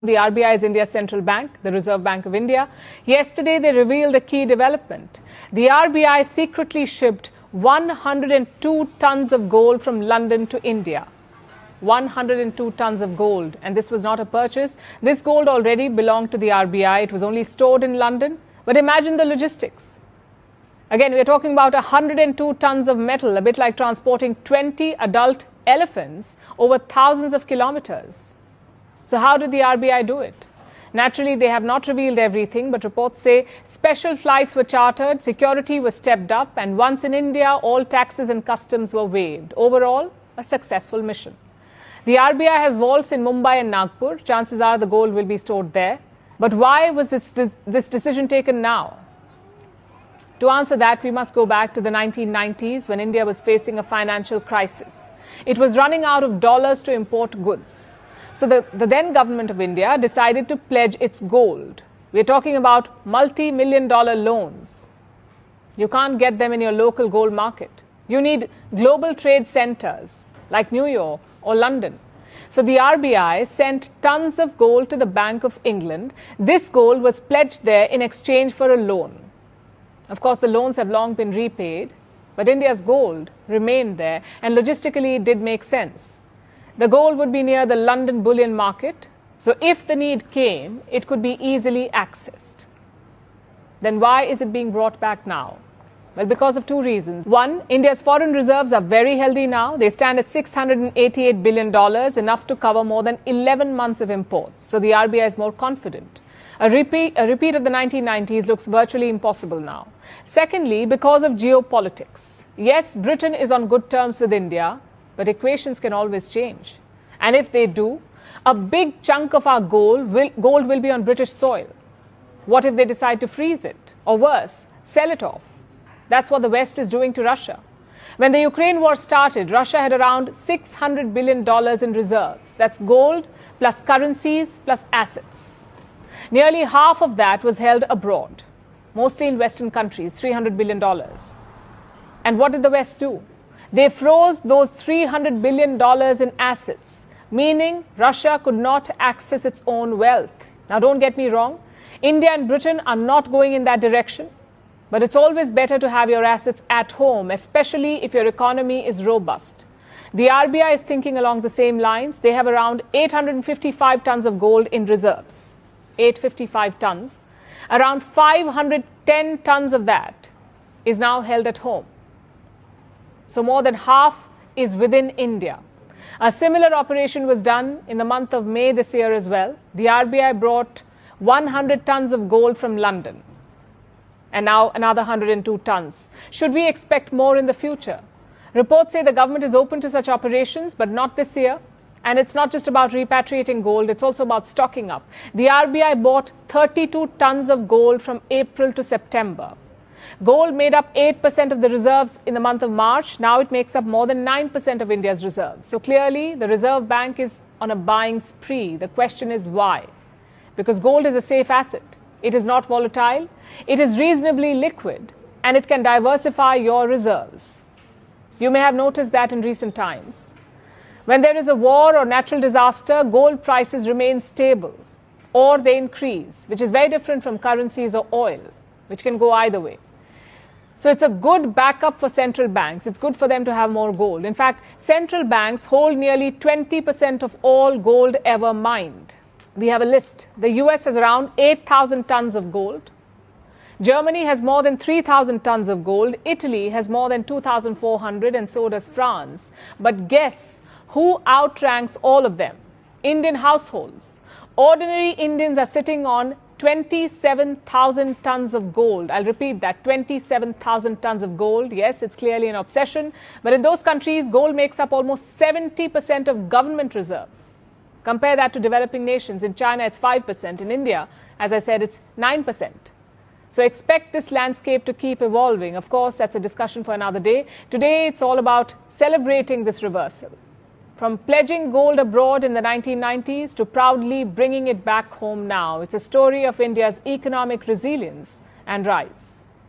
The RBI is India's central bank, the Reserve Bank of India. Yesterday, they revealed a key development. The RBI secretly shipped 102 tons of gold from London to India. 102 tons of gold. And this was not a purchase. This gold already belonged to the RBI. It was only stored in London. But imagine the logistics. Again, we're talking about 102 tons of metal, a bit like transporting 20 adult elephants over thousands of kilometers. So how did the RBI do it? Naturally, they have not revealed everything, but reports say special flights were chartered, security was stepped up, and once in India, all taxes and customs were waived. Overall, a successful mission. The RBI has vaults in Mumbai and Nagpur. Chances are the gold will be stored there. But why was this decision taken now? To answer that, we must go back to the 1990s when India was facing a financial crisis. It was running out of dollars to import goods. So the then government of India decided to pledge its gold. We're talking about multi-million-dollar loans. You can't get them in your local gold market. You need global trade centers like New York or London. So the RBI sent tons of gold to the Bank of England. This gold was pledged there in exchange for a loan. Of course, the loans have long been repaid, but India's gold remained there, and logistically it did make sense. The gold would be near the London bullion market, so if the need came, it could be easily accessed. Then why is it being brought back now? Well, because of two reasons. One, India's foreign reserves are very healthy now. They stand at $688 billion, enough to cover more than 11 months of imports. So the RBI is more confident. A repeat of the 1990s looks virtually impossible now. Secondly, because of geopolitics. Yes, Britain is on good terms with India, but equations can always change. And if they do, a big chunk of our gold will be on British soil. What if they decide to freeze it? Or worse, sell it off? That's what the West is doing to Russia. When the Ukraine war started, Russia had around $600 billion in reserves. That's gold plus currencies plus assets. Nearly half of that was held abroad, mostly in Western countries, $300 billion. And what did the West do? They froze those $300 billion in assets, meaning Russia could not access its own wealth. Now, don't get me wrong. India and Britain are not going in that direction. But it's always better to have your assets at home, especially if your economy is robust. The RBI is thinking along the same lines. They have around 855 tons of gold in reserves. 855 tons. Around 510 tons of that is now held at home. So more than half is within India. A similar operation was done in the month of May this year as well. The RBI brought 100 tons of gold from London. And now another 102 tons. Should we expect more in the future? Reports say the government is open to such operations, but not this year. And it's not just about repatriating gold, it's also about stocking up. The RBI bought 32 tons of gold from April to September. Gold made up 8% of the reserves in the month of March. Now it makes up more than 9% of India's reserves. So clearly, the Reserve Bank is on a buying spree. The question is why? Because gold is a safe asset. It is not volatile, it is reasonably liquid, and it can diversify your reserves. You may have noticed that in recent times. When there is a war or natural disaster, gold prices remain stable or they increase, which is very different from currencies or oil, which can go either way. So it's a good backup for central banks. It's good for them to have more gold. In fact, central banks hold nearly 20% of all gold ever mined. We have a list. The US has around 8,000 tons of gold. Germany has more than 3,000 tons of gold. Italy has more than 2,400, and so does France. But guess who outranks all of them? Indian households. Ordinary Indians are sitting on 27,000 tons of gold. I'll repeat that, 27,000 tons of gold. Yes, it's clearly an obsession. But in those countries, gold makes up almost 70% of government reserves. Compare that to developing nations. In China, it's 5%. In India, as I said, it's 9%. So expect this landscape to keep evolving. Of course, that's a discussion for another day. Today, it's all about celebrating this reversal. From pledging gold abroad in the 1990s to proudly bringing it back home now. It's a story of India's economic resilience and rise.